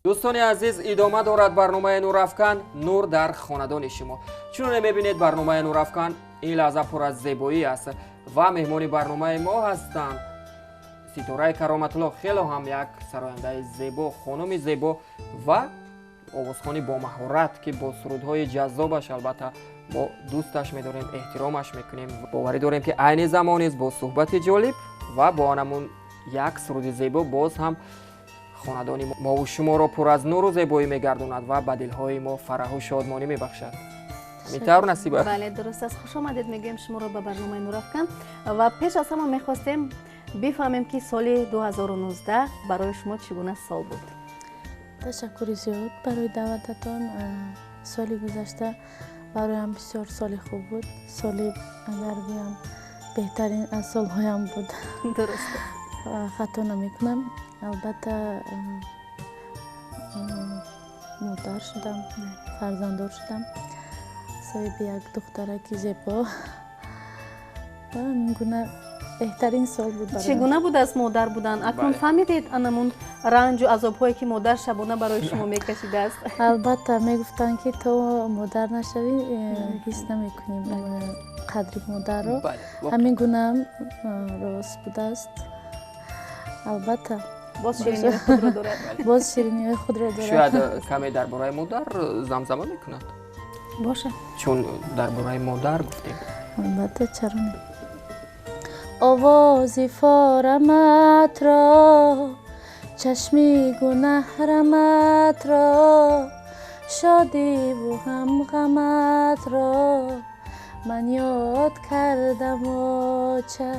دوستان عزیز، ادامه دارد برنامه نورافکن، نور در خاندان شما. چون میبینید برنامه نورافکن این لحظه پر از زیبایی است و مهمان برنامه ما هستند ستاره کاراماتوللو، خیلی هم یک سراینده زیبا، خانم زیبا و آوازخوانی با مهارت که با سرودهای جذابش البته ما دوستش می‌داریم، احترامش میکنیم. باوری داریم که عین زمانی است با صحبت جالب و با آنمون یک سرود زیبا باز هم خاندان ما و شما را پر از نور و زیبایی میگرداند و به دلهای ما فرح و شادمانی میبخشد. میتور نصیبه؟ بله درست است. خوش آمدید میگیم شما را به برنامه نورافکن و پیش از همه میخواستیم بفهمیم که سال 2019 برای شما چگونه سال بود. تشکر زیاد برای دعوتتان. سال گذشته برایم بسیار سال خوب بود. سالی اگر بگم بهترین از سالهایم بود. درسته. خطا نمیکنم. البته مادر شدم، فرزنددار شدم، صاحب یک دخترک زیبا و میگونه بهترین سال بود برایم. چگونه بود از مادر بودن؟ اکنون فهمیدید انمون رنج و عذاب‌هایی که مادر شبانه برای شما میکشیده است؟ البته میگفتن که تو مادر نشوی حس نمیکنیم قدر مادر رو. همین گونه هم راست بوده است. البته باز شیرینی خود را دارد. باز شیرینی خود را دارد. شاید کمی درباره مادر زمزمه میکند. باشه. چون درباره مادر گفتیم. البته چرا نه. آوازی فارمت را، چشمی گنهرمت را، شادی و هم غمت را من یاد کردم آچه،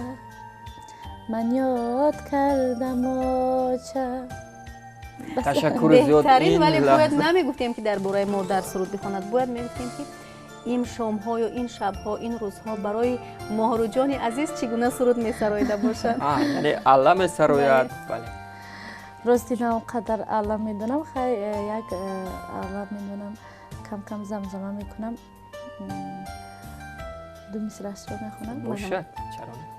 من یاد کردم آچه. تشکر زیاد. بهترین ولی باید نمیگفتیم که درباره مادر سرود بخواند، باید میگفتیم که این شام‌ها یا این شب‌ها، این روزها برای ماهر و جان عزیز چگونه سرود می‌سراییده باشد. یعنی علم می‌سراید. بله. راستی نه اونقدر علم میدونم، خیلی یک علم میدونم، کم کم زمزمه میکنم. دو مصرعش رو میخونم. باشد. چرا نه؟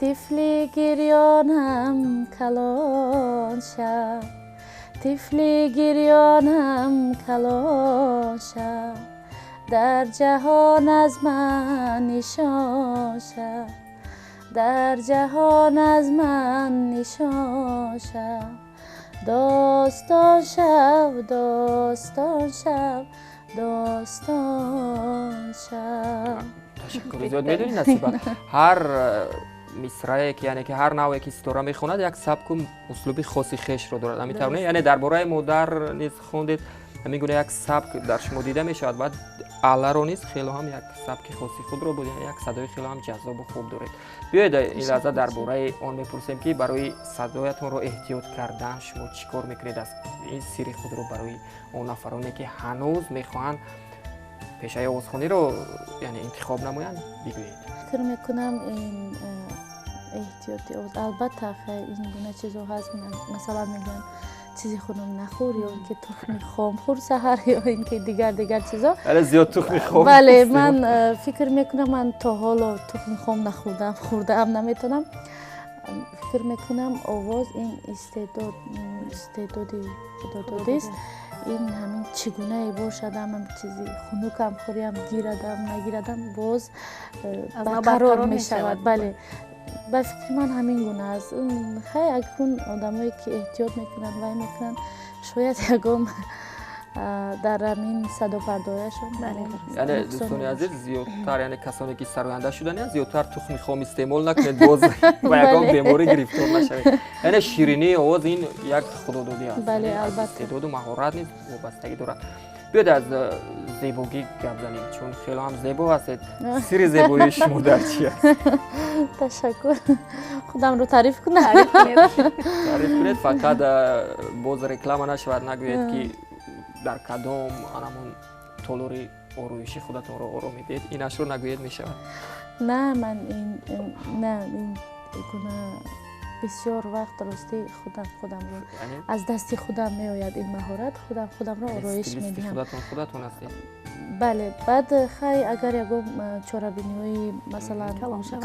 طفلی گریانم کلان شب، طفلی گریانم کلان شب، در جهان از من نشان شب، در جهان از من نشان شب، داستان شب، داستان شب، داستان شب. تشکر زیاد. میدونی نصیبه هر مصرعی که یعنی که هر نوعی که ستاره میخوند یک سبک و اسلوب خاصی خیش رو دارد. میتونه یعنی درباره مادر نیز خوندید، همین گونه یک سبک در شما دیده میشود. بعد اعلی رو نیز خیلی هم یک سبک خاصی خود رو بود، یعنی یک صدای خیلی هم جذاب و خوب دارید. بیایید این لحظه درباره آن میپرسیم که برای صدایتون رو احتیاط کردن شما چیکار میکنید؟ از این سری خود رو برای اون نفرانی که هنوز میخواهند پیشه آوازخوانی رو یعنی انتخاب نمایند بگویید. فکر میکنم این احتیاطی البته این گونه چیزا هست، مثلا میگن چیزی خودم نخور یا اینکه تخم خام خور سحر یا اینکه دیگر چیزا. آره زیاد تخم خام. بله من فکر میکنم من تا حالا تخم خام نخوردم، خوردم نمیتونم. فکر میکنم آواز این استعدادی خدا داده است. این همین چگونه باشدم، هم چیزی خنکم خوریم گیردم نگیردم باز برقرار می شود. بله به فکر من همین گونه است. خیلی اکنون آدمایی که احتیاط میکنن و میکنن شاید یکم در همین صدا پردازشون. یعنی دوستان عزیز زیادتر یعنی کسانی که سراینده شدن زیادتر تخم خام استعمال نکنید باز با یکم بیماری گرفتار نشوید. یعنی شیرینی آواز این یک خدادادی است. بله البته استعداد و مهارت نیست، وابستگی دارد. بیاید از زیبایی گپ زنیم چون خیلی هم زیبا هستید. سر زیبایی شما در چی است؟ تشکر. خودم رو تعریف کنم. تعریف کنید، فقط باز رکلام نشود، نگویید که در کدام آنمون طولوری آرویشی خودتون رو آرام میدید، اینش رو نگویید میشود. نه من این گونه بسیار وقت راستی خودم رو از دست خودم میآید این مهارت، خودم رو آرایش میدهم. خودتون هستید؟ бале баъд хай агар ягон чорабиниҳои масалан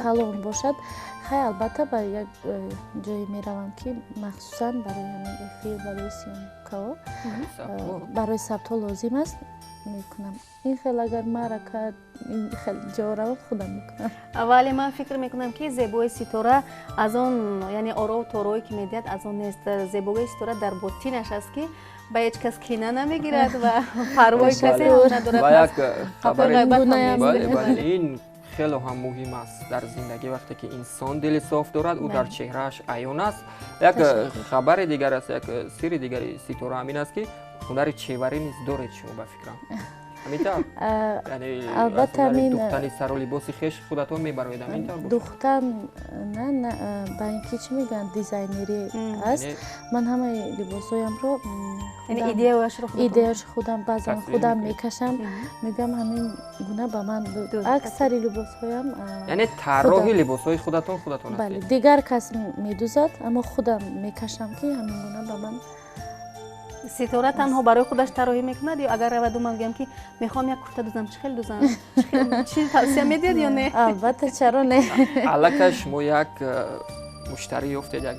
калон бошад хай албатта ба як ҷое меравам ки махсусан барои ҳамин эфир барои сиёмкао барои сабтҳо лозим аст мекунам. ин хел агар мара кард ин хел ҷора худам мекунам. вале ман фикр мекунам ки зебои ситора аз он яъне оров торое ки медиҳад аз он нест. Зебои ситора дар ботинаш аст ки ба ҳеҷ кас кина намегирад ва парвои касе надорад. ва як хабари ин хеле ҳам муҳим аст дар зиндагӣ. вақте ки инсон дили соф дорад ӯ дар чеҳрааш аён аст. як хабари дигар аст, як сирри дигари ситора ҳамин аст ки ҳунари чеварӣ низ доред шумо ба фикрам. ҳаминтавр яъне албатта мин духтани сару либоси хеш худатон мебароед ҳаминтавр духтан на ба ин ки чӣ мегӯянд дизайнерӣ аст. ман ҳамаи либосҳоямро идеяш худам баъзан худам мекашам. мегӯям ҳамин гуна ба ман аксари либосҳоям яъне тарроҳи либосҳои худатон аст. бале дигар кас медузад аммо худам мекашам ки ҳамин гуна ба ман. ситора танҳо барои худаш тарроҳӣ мекунад ё агар раваду ман гӯям ки мехоҳам як курта дузам чӣ хел дузам чӣ тавсия медиҳад ё не? албатта чаро не. аллакай шумо як муштарӣ ёфтед, як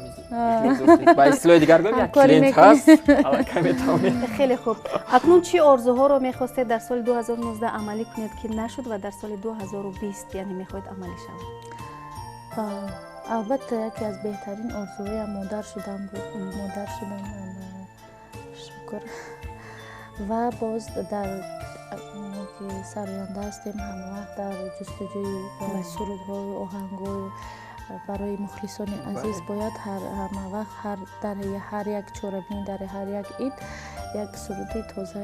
ба ислоҳи дигар гӯем як клиент ҳаст аллакай метавонед. хеле хуб. акнун чӣ орзуҳоро мехостед дар соли 2019 амалӣ кунед ки нашуд ва дар соли 2020 яъне мехоҳед амалӣ шавад? албатта яке аз беҳтарин орзуҳоям модар шудан буд. модар шудан шукр. ва боз дар ки сароянда ҳастем ҳамавақт дар ҷустуҷӯи сурудҳою оҳангҳою барои мухлисони азиз бояд ҳамавақт дар ҳар як чорабин дар ҳар як ид як суруди тоза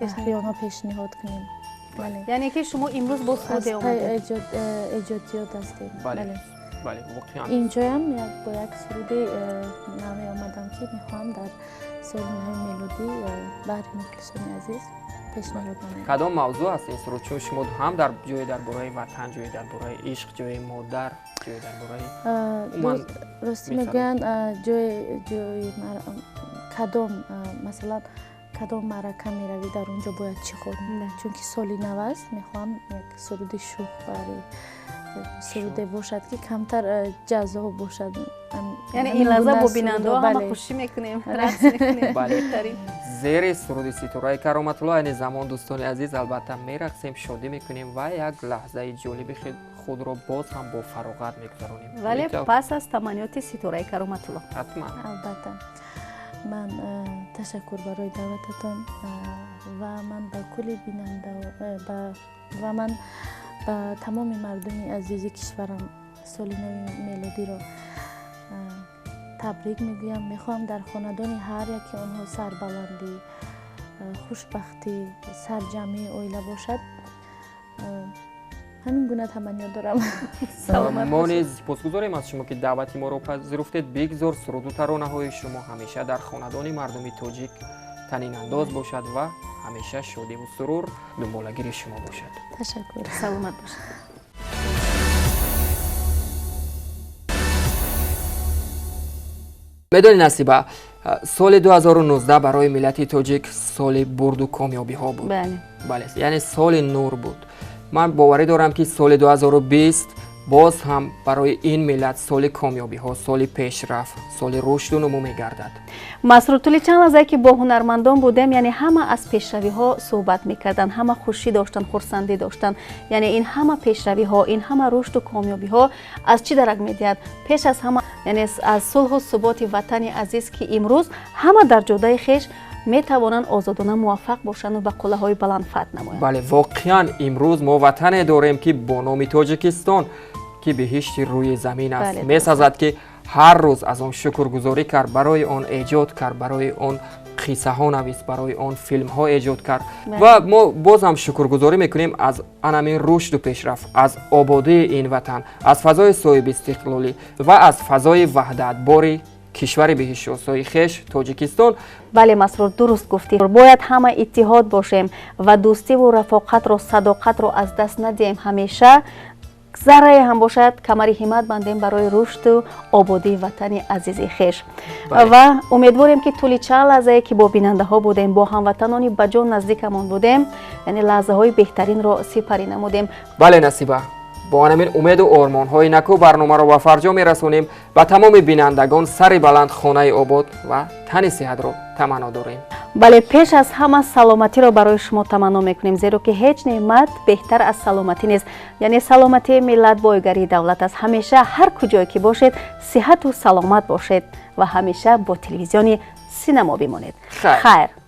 баҳриёнҳо пешниҳод кунем. яъне ки шумо имрӯз бо суруде омадед? эҷодиёт ҳастем. бале воқеан инҷоям бо як суруди наве омадам ки мехоҳам дар соли нави мелодӣ баҳри мухлисони азиз пешниҳод намоям. кадом мавзӯъ аст ин суруд? чун шумо ҳам дар ҷое дар бораи ватан, ҷое дар бораи ишқ, ҷое модар, ҷое дар бораи ростӣ мегӯянд ҷои кадом масалан кадом маърака меравӣ дар он ҷо бояд чӣ хонӣ? чунки соли нав аст мехоҳам як суруди шӯх барои суруде бошад ки камтар ҷазоб бошад. яъне ин лазза бо бинандаҳо ҳама хушӣ мекунем, рақс мекунем. беҳтарин зери суруди Ситораи Кароматулло яъне замон дӯстони азиз албатта мерақсем, шодӣ мекунем ва як лаҳзаи ҷолиби худро боз ҳам бо фароғат мегузаронем. вале пас аз таманиёти Ситораи Кароматулло ҳатман албатта ман ташаккур барои даъвататон ва ман ба кулли бинанда ва ман ба тамоми мардуми азизи кишварам соли нави мелодиро табрик мегӯям. мехоҳам дар хонадони ҳар яки онҳо сарбаландӣ, хушбахтӣ, сарҷамъии оила бошад. ҳамин гуна таманниёт дорам. мо низ сипосгузорем аз шумо ки даъвати моро пазируфтед. бигзор суруду таронаҳои шумо ҳамеша дар хонадони мардуми тоҷик танинандоз бошад ва ҳамеша шодиву сурур дунболагири шумо бошад. ташаккур. саломат бошед. медони насиба, соли 2019 барои миллати тоҷик соли бурду комёбиҳо буд. бале яъне соли нур буд. ман боварӣ дорам ки соли 2020 боз ҳам барои ин миллат соли комёбиҳо, соли пешрафт, соли рушду нумӯ мегардад. масрур тӯли чанд лаҳзае ки бо ҳунармандон будем, яъне ҳама аз пешравиҳо суҳбат мекарданд, ҳама хушӣ доштанд, хурсандӣ доштанд. яъне ин ҳама пешравиҳо, ин ҳама рушду комёбиҳо аз чӣ дарак медиҳад? пеш аз ҳама яъне аз сулҳу суботи ватани азиз ки имрӯз ҳама дар ҷодаи хеш метавонанд озодона муваффақ бошанду ба қуллаҳои баланд фат намоянд. бале воқеан имрӯз мо ватане дорем ки бо номи Тоҷикистон ки биҳишти рӯи замин аст. месазад ки ҳар рӯз аз он шукргузорӣ кард, барои он эҷод кард, барои он қиссаҳо навист, барои он филмҳо эҷод кард. ва мо боз ҳам шукргузорӣ мекунем аз анамин рушду пешрафт, аз ободии ин ватан, аз фазои соҳиби истиқлолӣ ва аз фазои ваҳдатбори кишвари биҳишосои хеш Тоҷикистон. бале масрур дуруст гуфтӣ. бояд ҳама иттиҳод бошем ва дӯстиву рафоқатро, садоқатро аз даст надиҳем. ҳамеша заррае ҳам бошад камари ҳиммат бандем барои рушду ободии ватани азизи хеш. Ва умедворем ки тӯли чанд лаҳзае ки бо бинандаҳо будем, бо ҳамватанони баҷон наздикамон будем, яъне лаҳзаҳои беҳтаринро сипарӣ намудем. бале Насиба, бо анамин умеду ормонҳои наку барномаро ба фарҷо мерасонем. Ба тамоми бинандагон сари баланд хонаи обод ва тани сеҳатро таманно дорем. бале пеш аз ҳама саломатиро барои шумо таманно мекунем, зеро ки ҳеҷ неъмат беҳтар аз саломатӣ нест. яъне саломатии миллат бойгарии давлат аст. ҳамеша ҳар куҷое ки бошед сиҳату саломат бошед ва ҳамеша бо телевизиони синемо бимонед. Хайр.